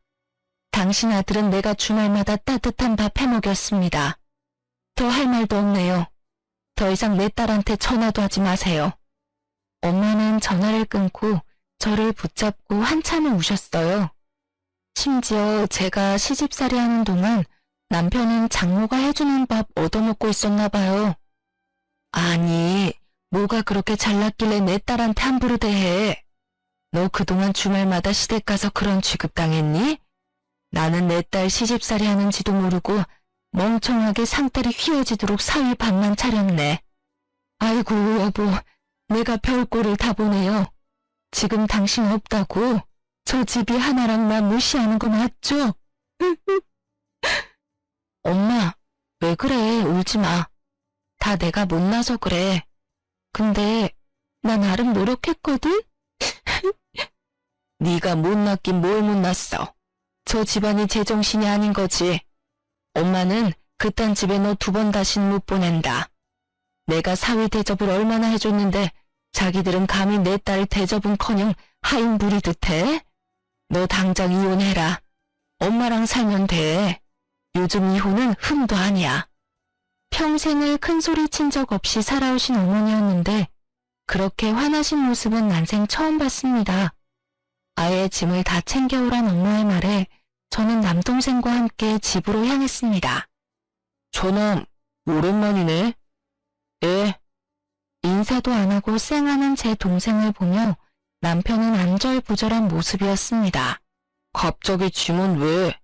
당신 아들은 내가 주말마다 따뜻한 밥 해먹였습니다. 더 할 말도 없네요. 더 이상 내 딸한테 전화도 하지 마세요. 엄마는 전화를 끊고 저를 붙잡고 한참을 우셨어요. 심지어 제가 시집살이 하는 동안 남편은 장모가 해주는 밥 얻어먹고 있었나 봐요. 아니, 뭐가 그렇게 잘났길래 내 딸한테 함부로 대해? 너 그동안 주말마다 시댁 가서 그런 취급당했니? 나는 내 딸 시집살이 하는지도 모르고 멍청하게 상다리 휘어지도록 사위 밥만 차렸네. 아이고 여보, 내가 별꼴을 다 보네요. 지금 당신 없다고 저 집이 하나랑 나 무시하는 거 맞죠? 엄마, 왜 그래? 울지 마. 다 내가 못나서 그래. 근데 나 나름 노력했거든? 네가 못났긴 뭘 못났어. 저 집안이 제정신이 아닌 거지. 엄마는 그딴 집에 너 두 번 다신 못 보낸다. 내가 사위 대접을 얼마나 해줬는데 자기들은 감히 내 딸 대접은커녕 하인 부리듯 해? 너 당장 이혼해라. 엄마랑 살면 돼. 요즘 이혼은 흠도 아니야. 평생을 큰 소리 친 적 없이 살아오신 어머니였는데 그렇게 화나신 모습은 난생 처음 봤습니다. 아예 짐을 다 챙겨오란 엄마의 말에 저는 남동생과 함께 집으로 향했습니다. 저놈, 오랜만이네. 예. 인사도 안 하고 쌩하는 제 동생을 보며 남편은 안절부절한 모습이었습니다. 갑자기 짐은 왜?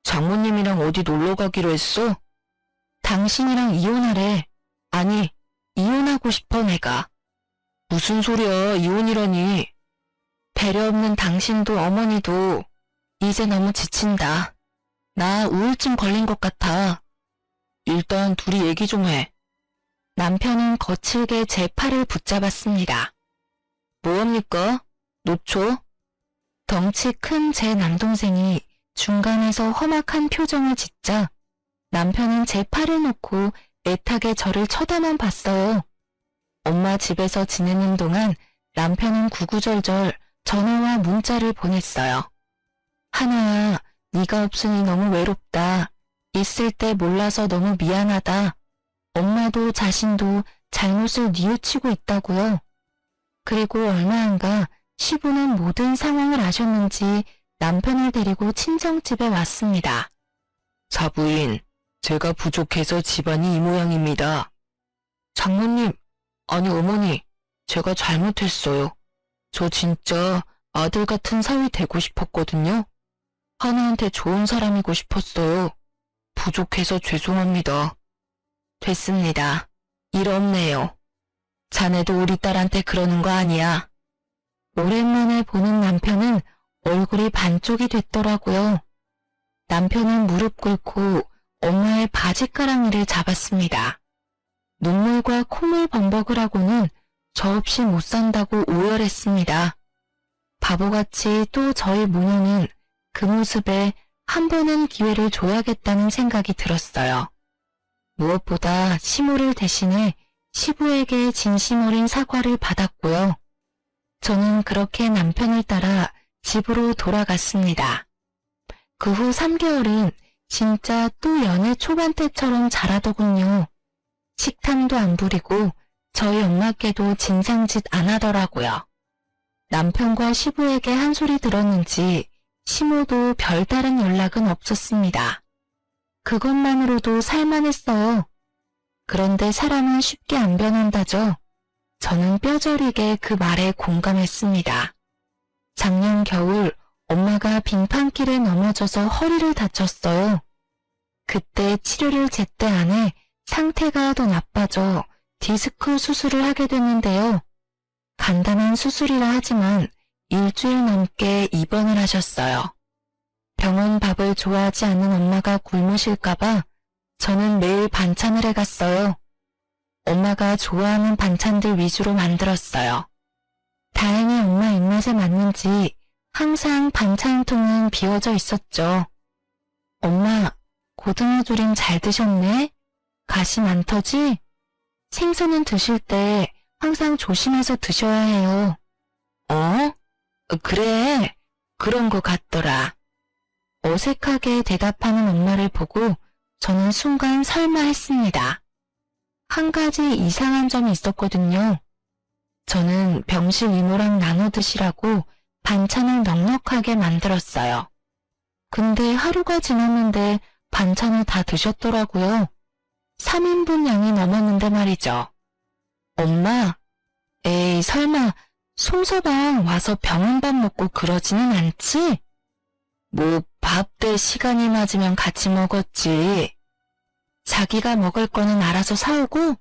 장모님이랑 어디 놀러 가기로 했어? 당신이랑 이혼하래. 아니, 이혼하고 싶어 내가. 무슨 소리야, 이혼이라니. 배려 없는 당신도 어머니도 이제 너무 지친다. 나 우울증 걸린 것 같아. 일단 둘이 얘기 좀 해. 남편은 거칠게 제 팔을 붙잡았습니다. 뭐합니까? 노초? 덩치 큰 제 남동생이 중간에서 험악한 표정을 짓자 남편은 제 팔을 놓고 애타게 저를 쳐다만 봤어요. 엄마 집에서 지내는 동안 남편은 구구절절 전화와 문자를 보냈어요. 하나야, 네가 없으니 너무 외롭다. 있을 때 몰라서 너무 미안하다. 엄마도 자신도 잘못을 뉘우치고 있다고요. 그리고 얼마 안가 시부는 모든 상황을 아셨는지 남편을 데리고 친정집에 왔습니다. 사부인, 제가 부족해서 집안이 이 모양입니다. 장모님, 아니 어머니, 제가 잘못했어요. 저 진짜 아들 같은 사위 되고 싶었거든요. 하나한테 좋은 사람이고 싶었어요. 부족해서 죄송합니다. 됐습니다. 일 없네요. 자네도 우리 딸한테 그러는 거 아니야. 오랜만에 보는 남편은 얼굴이 반쪽이 됐더라고요. 남편은 무릎 꿇고 엄마의 바지가랑이를 잡았습니다. 눈물과 콧물 범벅을 하고는 저 없이 못 산다고 오열했습니다. 바보같이 또 저희 모녀는 그 모습에 한 번은 기회를 줘야겠다는 생각이 들었어요. 무엇보다 시모를 대신해 시부에게 진심 어린 사과를 받았고요. 저는 그렇게 남편을 따라 집으로 돌아갔습니다. 그 후 3개월은 진짜 또 연애 초반 때처럼 자라더군요. 식탐도 안 부리고 저희 엄마께도 진상짓 안 하더라고요. 남편과 시부에게 한 소리 들었는지 시모도 별다른 연락은 없었습니다. 그것만으로도 살만했어요. 그런데 사람은 쉽게 안 변한다죠. 저는 뼈저리게 그 말에 공감했습니다. 작년 겨울 엄마가 빙판길에 넘어져서 허리를 다쳤어요. 그때 치료를 제때 안 해 상태가 더 나빠져 디스크 수술을 하게 됐는데요. 간단한 수술이라 하지만 일주일 넘게 입원을 하셨어요. 병원 밥을 좋아하지 않는 엄마가 굶으실까봐 저는 매일 반찬을 해갔어요. 엄마가 좋아하는 반찬들 위주로 만들었어요. 다행히 엄마 입맛에 맞는지 항상 반찬통은 비워져 있었죠. 엄마, 고등어 조림 잘 드셨네? 가심 안 터지? 생선은 드실 때 항상 조심해서 드셔야 해요. 어? 그래, 그런 거 같더라. 어색하게 대답하는 엄마를 보고 저는 순간 설마 했습니다. 한 가지 이상한 점이 있었거든요. 저는 병실 이모랑 나눠 드시라고 반찬을 넉넉하게 만들었어요. 근데 하루가 지났는데 반찬을 다 드셨더라고요. 3인분 양이 넘었는데 말이죠. 엄마, 에이 설마 송서방 와서 병원밥 먹고 그러지는 않지? 뭐 밥 때 시간이 맞으면 같이 먹었지. 자기가 먹을 거는 알아서 사오고?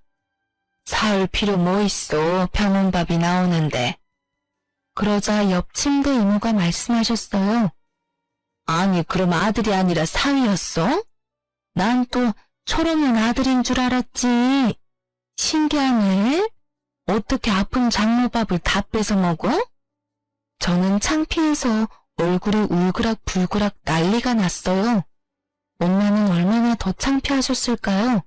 사올 필요 뭐 있어, 병원밥이 나오는데. 그러자 옆 침대 이모가 말씀하셨어요. 아니 그럼 아들이 아니라 사위였어? 난 또 철없는 아들인 줄 알았지. 신기하네. 어떻게 아픈 장모밥을 다 뺏어 먹어? 저는 창피해서 얼굴이 울그락불그락 난리가 났어요. 엄마는 얼마나 더 창피하셨을까요?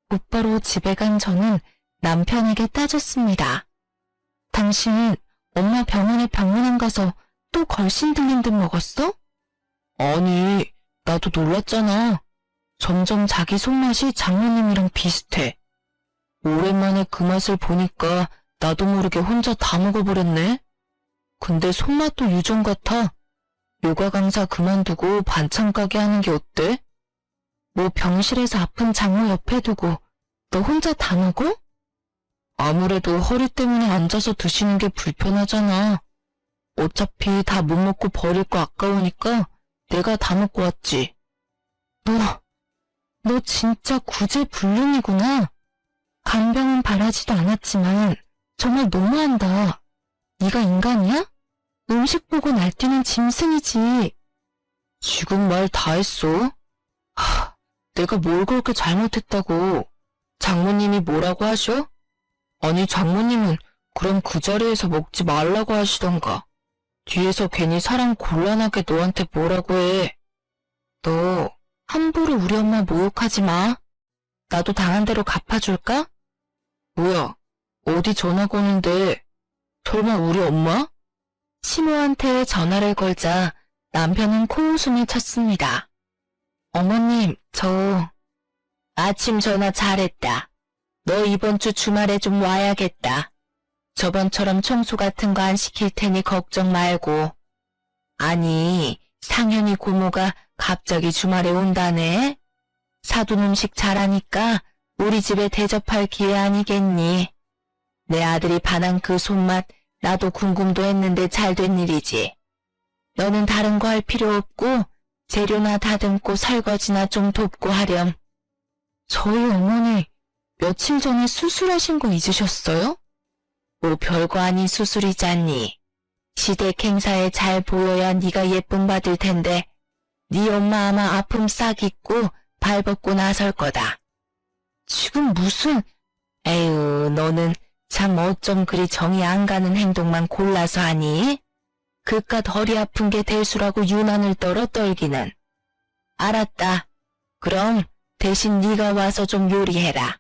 곧바로 집에 간 저는 남편에게 따졌습니다. 당신 엄마 병원에 방문한 가서 또 걸신 들린 듯 먹었어? 아니, 나도 놀랐잖아. 점점 자기 손맛이 장모님이랑 비슷해. 오랜만에 그 맛을 보니까 나도 모르게 혼자 다 먹어버렸네. 근데 손맛도 유전 같아. 요가 강사 그만두고 반찬 가게 하는 게 어때? 뭐 병실에서 아픈 장모 옆에 두고 너 혼자 다 먹어? 아무래도 허리 때문에 앉아서 드시는 게 불편하잖아. 어차피 다 못 먹고 버릴 거 아까우니까 내가 다 먹고 왔지. 너 진짜 구제불능이구나. 간병은 바라지도 않았지만 정말 너무한다. 네가 인간이야? 음식 보고 날뛰는 짐승이지. 지금 말 다 했어? 내가 뭘 그렇게 잘못했다고. 장모님이 뭐라고 하셔? 아니 장모님은 그럼 그 자리에서 먹지 말라고 하시던가. 뒤에서 괜히 사람 곤란하게 너한테 뭐라고 해. 너 함부로 우리 엄마 모욕하지 마. 나도 당한 대로 갚아줄까? 뭐야, 어디 전화가 오는데. 설마 우리 엄마? 시모한테 전화를 걸자 남편은 코웃음을 쳤습니다. 어머님, 저 아침 전화 잘했다. 너 이번 주 주말에 좀 와야겠다. 저번처럼 청소 같은 거 안 시킬 테니 걱정 말고. 아니, 상현이 고모가 갑자기 주말에 온다네. 사돈 음식 잘하니까 우리 집에 대접할 기회 아니겠니? 내 아들이 반한 그 손맛 나도 궁금도 했는데 잘 된 일이지. 너는 다른 거 할 필요 없고 재료나 다듬고 설거지나 좀 돕고 하렴. 저희 어머니 며칠 전에 수술하신 거 잊으셨어요? 뭐 별거 아닌 수술이잖니. 시댁 행사에 잘 보여야 네가 예쁨 받을 텐데 네 엄마 아마 아픔 싹 잊고 발벗고 나설 거다. 지금 무슨... 에휴, 너는 참 어쩜 그리 정이 안 가는 행동만 골라서 하니? 그깟 허리 아픈 게 대수라고 유난을 떨어 떨기는. 알았다. 그럼 대신 네가 와서 좀 요리해라.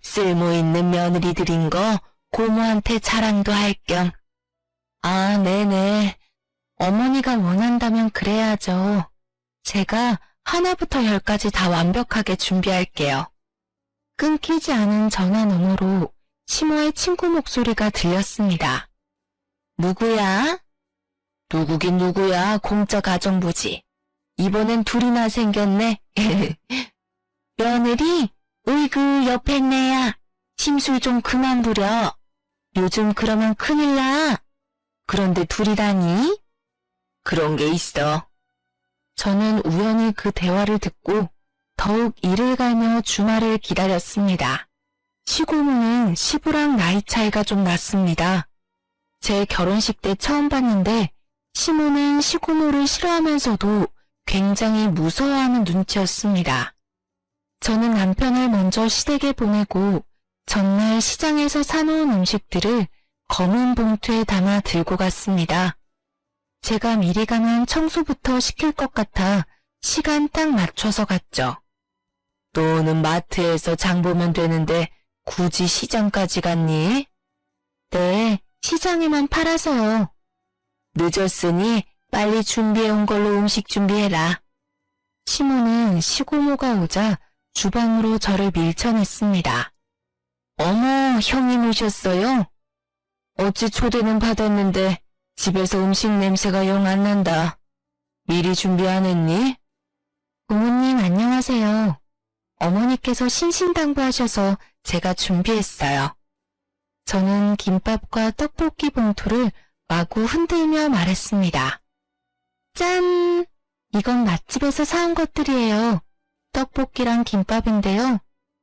쓸모있는 며느리들인 거 고모한테 자랑도 할 겸. 아, 네네. 어머니가 원한다면 그래야죠. 제가 하나부터 열까지 다 완벽하게 준비할게요. 끊기지 않은 전화 너머로 시모의 친구 목소리가 들렸습니다. 누구야? 누구긴 누구야, 공짜 가정부지. 이번엔 둘이나 생겼네. 며느리? 으이그, 옆에 있네야. 심술 좀 그만 부려. 요즘 그러면 큰일 나. 그런데 둘이라니? 그런 게 있어. 저는 우연히 그 대화를 듣고 더욱 이를 갈며 주말을 기다렸습니다. 시고모는 시부랑 나이 차이가 좀 났습니다. 제 결혼식 때 처음 봤는데 시모는 시고모를 싫어하면서도 굉장히 무서워하는 눈치였습니다. 저는 남편을 먼저 시댁에 보내고 전날 시장에서 사놓은 음식들을 검은 봉투에 담아 들고 갔습니다. 제가 미리 가면 청소부터 시킬 것 같아 시간 딱 맞춰서 갔죠. 너는 마트에서 장 보면 되는데 굳이 시장까지 갔니? 네, 시장에만 팔아서요. 늦었으니 빨리 준비해온 걸로 음식 준비해라. 시모는 시고모가 오자 주방으로 저를 밀쳐냈습니다. 어머, 형님 오셨어요? 어찌 초대는 받았는데 집에서 음식 냄새가 영 안 난다. 미리 준비 안 했니? 부모님 안녕하세요. 어머니께서 신신당부하셔서 제가 준비했어요. 저는 김밥과 떡볶이 봉투를 마구 흔들며 말했습니다. 짠! 이건 맛집에서 사온 것들이에요. 떡볶이랑 김밥인데요.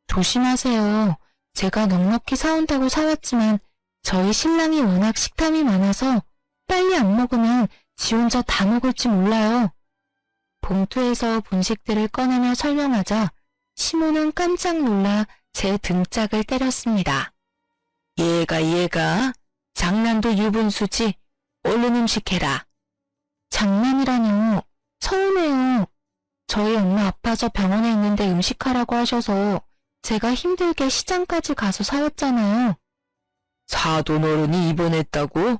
조심하세요. 제가 넉넉히 사온다고 사왔지만 저희 신랑이 워낙 식탐이 많아서 빨리 안 먹으면 지 혼자 다 먹을지 몰라요. 봉투에서 분식들을 꺼내며 설명하자 시모는 깜짝 놀라 제 등짝을 때렸습니다. 얘가 장난도 유분수지. 얼른 음식해라. 장난이라뇨. 서운해요. 저희 엄마 아파서 병원에 있는데 음식하라고 하셔서 제가 힘들게 시장까지 가서 사왔잖아요. 사돈 어른이 입원했다고?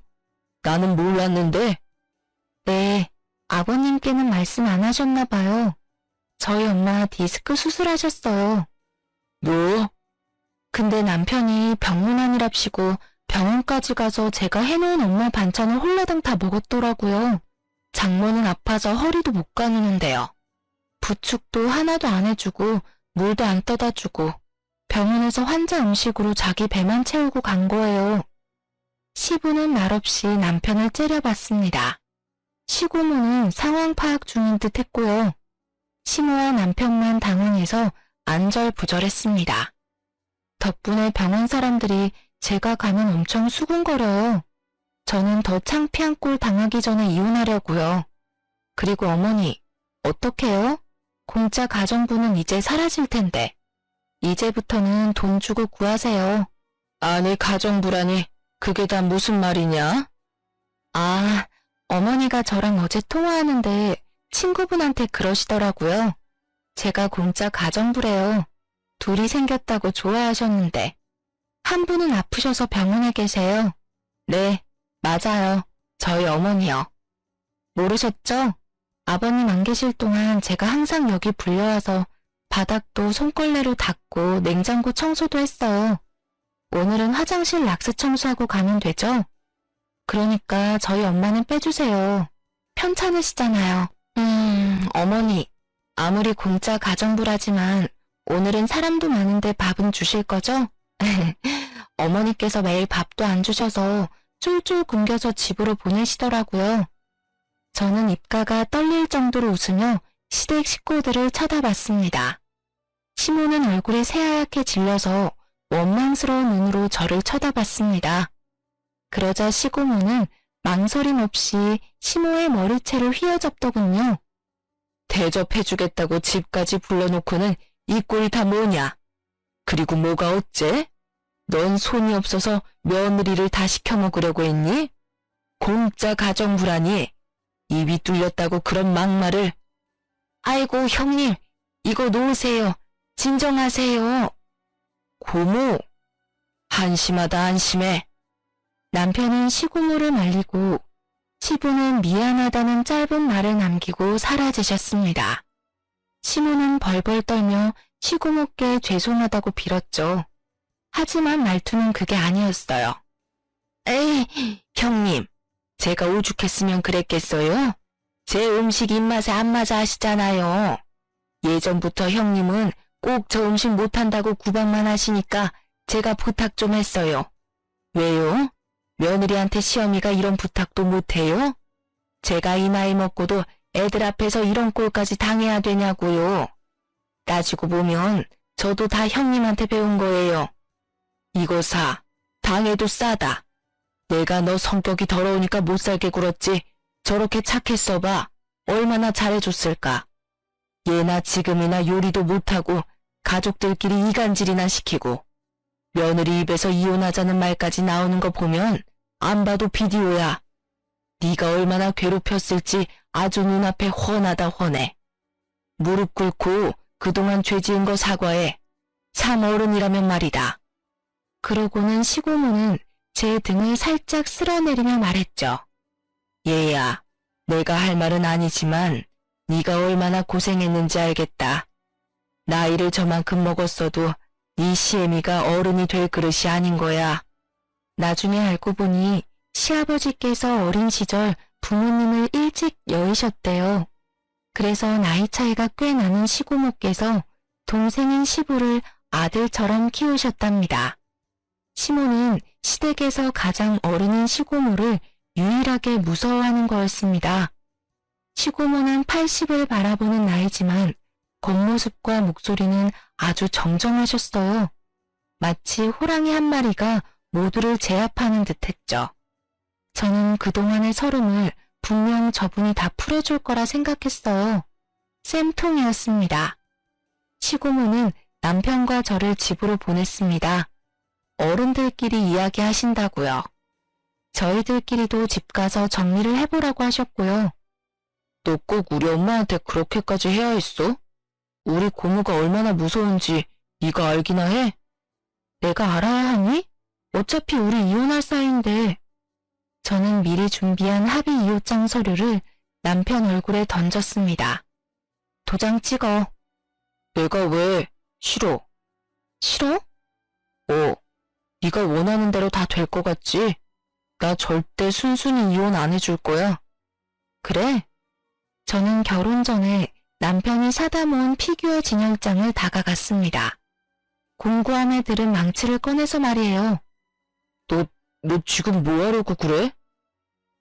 나는 몰랐는데. 네, 아버님께는 말씀 안 하셨나 봐요. 저희 엄마 디스크 수술하셨어요. 뭐? 근데 남편이 병문안이랍시고 병원까지 가서 제가 해놓은 엄마 반찬을 홀라당 다 먹었더라고요. 장모는 아파서 허리도 못 가누는데요. 부축도 하나도 안 해주고 물도 안 떠다 주고 병원에서 환자 음식으로 자기 배만 채우고 간 거예요. 시부는 말없이 남편을 째려봤습니다. 시고모는 상황 파악 중인 듯 했고요. 시모와 남편만 당황해서 안절부절했습니다. 덕분에 병원 사람들이 제가 가면 엄청 수군거려요. 저는 더 창피한 꼴 당하기 전에 이혼하려고요. 그리고 어머니, 어떡해요? 공짜 가정부는 이제 사라질 텐데. 이제부터는 돈 주고 구하세요. 아니, 가정부라니, 그게 다 무슨 말이냐? 아, 어머니가 저랑 어제 통화하는데 친구분한테 그러시더라고요. 제가 공짜 가정부래요. 둘이 생겼다고 좋아하셨는데. 한 분은 아프셔서 병원에 계세요. 네, 맞아요. 저희 어머니요. 모르셨죠? 아버님 안 계실 동안 제가 항상 여기 불려와서 바닥도 손걸레로 닦고 냉장고 청소도 했어요. 오늘은 화장실 락스 청소하고 가면 되죠? 그러니까 저희 엄마는 빼주세요. 편찮으시잖아요. 어머니, 아무리 공짜 가정부라지만 오늘은 사람도 많은데 밥은 주실 거죠? 어머니께서 매일 밥도 안 주셔서 쫄쫄 굶겨서 집으로 보내시더라고요. 저는 입가가 떨릴 정도로 웃으며 시댁 식구들을 쳐다봤습니다. 시모는 얼굴이 새하얗게 질려서 원망스러운 눈으로 저를 쳐다봤습니다. 그러자 시고모는 망설임 없이 시모의 머리채를 휘어잡더군요. 대접해주겠다고 집까지 불러놓고는 이 꼴이 다 뭐냐? 그리고 뭐가 어째? 넌 손이 없어서 며느리를 다 시켜먹으려고 했니? 공짜 가정부라니. 입이 뚫렸다고 그런 막말을. 아이고 형님, 이거 놓으세요. 진정하세요. 고모, 한심하다 한심해. 남편은 시고모를 말리고 시부는 미안하다는 짧은 말을 남기고 사라지셨습니다. 시모는 벌벌 떨며 시고모께 죄송하다고 빌었죠. 하지만 말투는 그게 아니었어요. 에이, 형님, 제가 오죽했으면 그랬겠어요? 제 음식 입맛에 안 맞아 하시잖아요. 예전부터 형님은 꼭 저 음식 못한다고 구박만 하시니까 제가 부탁 좀 했어요. 왜요? 며느리한테 시어미가 이런 부탁도 못해요? 제가 이 나이 먹고도 애들 앞에서 이런 꼴까지 당해야 되냐고요. 따지고 보면 저도 다 형님한테 배운 거예요. 이거 사, 당해도 싸다. 내가 너 성격이 더러우니까 못 살게 굴었지. 저렇게 착했어봐. 얼마나 잘해줬을까. 얘나 지금이나 요리도 못하고 가족들끼리 이간질이나 시키고 며느리 입에서 이혼하자는 말까지 나오는 거 보면 안 봐도 비디오야. 네가 얼마나 괴롭혔을지 아주 눈앞에 훤하다 훤해. 무릎 꿇고 그동안 죄 지은 거 사과해. 참 어른이라면 말이다. 그러고는 시고모는 제 등을 살짝 쓸어내리며 말했죠. 얘야, 내가 할 말은 아니지만 네가 얼마나 고생했는지 알겠다. 나이를 저만큼 먹었어도 네 시애미가 어른이 될 그릇이 아닌 거야. 나중에 알고 보니 시아버지께서 어린 시절 부모님을 일찍 여의셨대요. 그래서 나이 차이가 꽤 나는 시고모께서 동생인 시부를 아들처럼 키우셨답니다. 시모는 시댁에서 가장 어른인 시고모를 유일하게 무서워하는 거였습니다. 시고모는 80을 바라보는 나이지만 겉모습과 목소리는 아주 정정하셨어요. 마치 호랑이 한 마리가 모두를 제압하는 듯했죠. 저는 그동안의 서름을 분명 저분이 다 풀어줄 거라 생각했어요. 쌤통이었습니다. 시고모는 남편과 저를 집으로 보냈습니다. 어른들끼리 이야기하신다고요. 저희들끼리도 집 가서 정리를 해보라고 하셨고요. 너 꼭 우리 엄마한테 그렇게까지 해야 했어? 우리 고모가 얼마나 무서운지 네가 알기나 해? 내가 알아야 하니? 어차피 우리 이혼할 사이인데. 저는 미리 준비한 합의 이웃장 서류를 남편 얼굴에 던졌습니다. 도장 찍어. 내가 왜? 싫어. 싫어? 네가 원하는 대로 다 될 것 같지? 나 절대 순순히 이혼 안 해줄 거야. 그래? 저는 결혼 전에 남편이 사다 모은 피규어 진열장을 다가갔습니다. 공구함에 들은 망치를 꺼내서 말이에요. 너 지금 뭐 하려고 그래?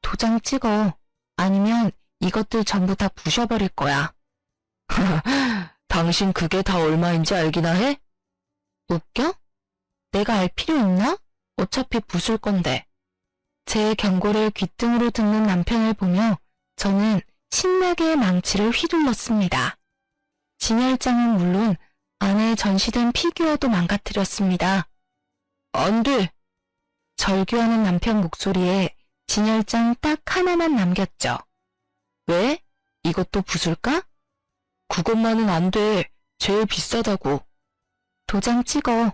도장 찍어. 아니면 이것들 전부 다 부셔버릴 거야. 당신 그게 다 얼마인지 알기나 해? 웃겨? 내가 알 필요 있나? 어차피 부술 건데. 제 경고를 귓등으로 듣는 남편을 보며 저는 신나게 망치를 휘둘렀습니다. 진열장은 물론 안에 전시된 피규어도 망가뜨렸습니다. 안 돼! 절규하는 남편 목소리에 진열장 딱 하나만 남겼죠. 왜? 이것도 부술까? 그것만은 안 돼. 제일 비싸다고. 도장 찍어.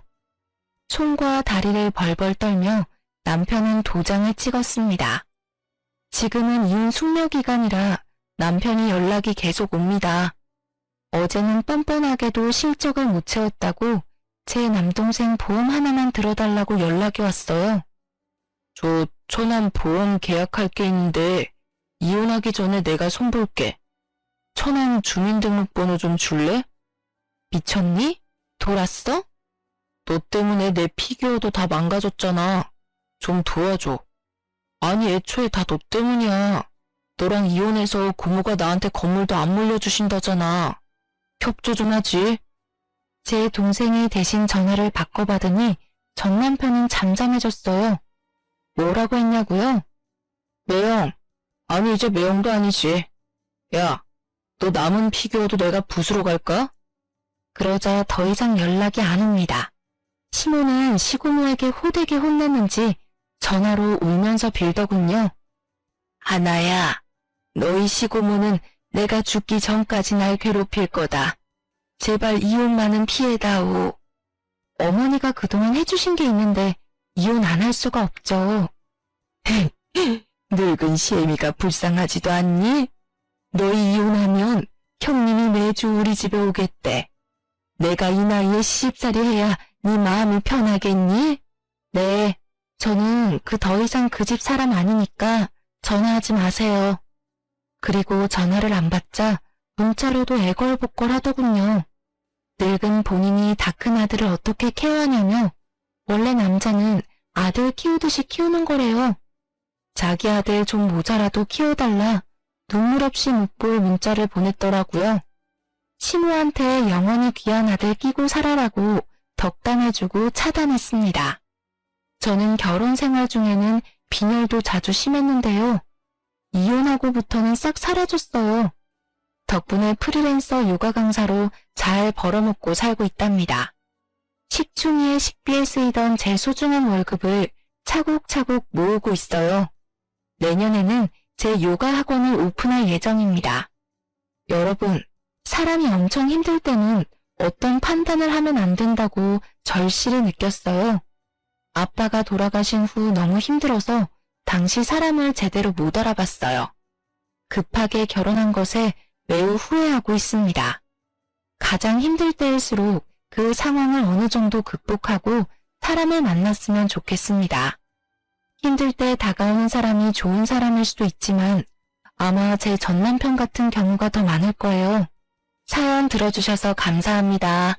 손과 다리를 벌벌 떨며 남편은 도장을 찍었습니다. 지금은 이혼 숙려기간이라 남편이 연락이 계속 옵니다. 어제는 뻔뻔하게도 실적을 못 채웠다고 제 남동생 보험 하나만 들어달라고 연락이 왔어요. 저 처남 보험 계약할 게 있는데 이혼하기 전에 내가 손볼게. 처남 주민등록번호 좀 줄래? 미쳤니? 돌았어? 너 때문에 내 피규어도 다 망가졌잖아. 좀 도와줘. 아니 애초에 다 너 때문이야. 너랑 이혼해서 고모가 나한테 건물도 안 물려주신다잖아. 협조 좀 하지. 제 동생이 대신 전화를 바꿔받으니 전 남편은 잠잠해졌어요. 뭐라고 했냐고요? 매형. 아니 이제 매형도 아니지. 야, 너 남은 피규어도 내가 부수러 갈까? 그러자 더 이상 연락이 안 옵니다. 시모는 시고모에게 호되게 혼났는지 전화로 울면서 빌더군요. 하나야, 너희 시고모는 내가 죽기 전까지 날 괴롭힐 거다. 제발 이혼만은 피해다오. 어머니가 그동안 해주신 게 있는데 이혼 안 할 수가 없죠. 늙은 시애미가 불쌍하지도 않니? 너희 이혼하면 형님이 매주 우리 집에 오겠대. 내가 이 나이에 시집살이 해야 네 마음이 편하겠니? 네, 저는 더 이상 그 집 사람 아니니까 전화하지 마세요. 그리고 전화를 안 받자 문자로도 애걸복걸 하더군요. 늙은 본인이 다 큰 아들을 어떻게 케어하냐며 원래 남자는 아들 키우듯이 키우는 거래요. 자기 아들 좀 모자라도 키워달라 눈물 없이 묻고 문자를 보냈더라고요. 시모한테 영원히 귀한 아들 끼고 살아라고 덕담해주고 차단했습니다. 저는 결혼 생활 중에는 빈혈도 자주 심했는데요. 이혼하고부터는 싹 사라졌어요. 덕분에 프리랜서 요가 강사로 잘 벌어먹고 살고 있답니다. 식충이의 식비에 쓰이던 제 소중한 월급을 차곡차곡 모으고 있어요. 내년에는 제 요가 학원을 오픈할 예정입니다. 여러분, 사람이 엄청 힘들 때는 어떤 판단을 하면 안 된다고 절실히 느꼈어요. 아빠가 돌아가신 후 너무 힘들어서 당시 사람을 제대로 못 알아봤어요. 급하게 결혼한 것에 매우 후회하고 있습니다. 가장 힘들 때일수록 그 상황을 어느 정도 극복하고 사람을 만났으면 좋겠습니다. 힘들 때 다가오는 사람이 좋은 사람일 수도 있지만 아마 제 전남편 같은 경우가 더 많을 거예요. 사연 들어주셔서 감사합니다.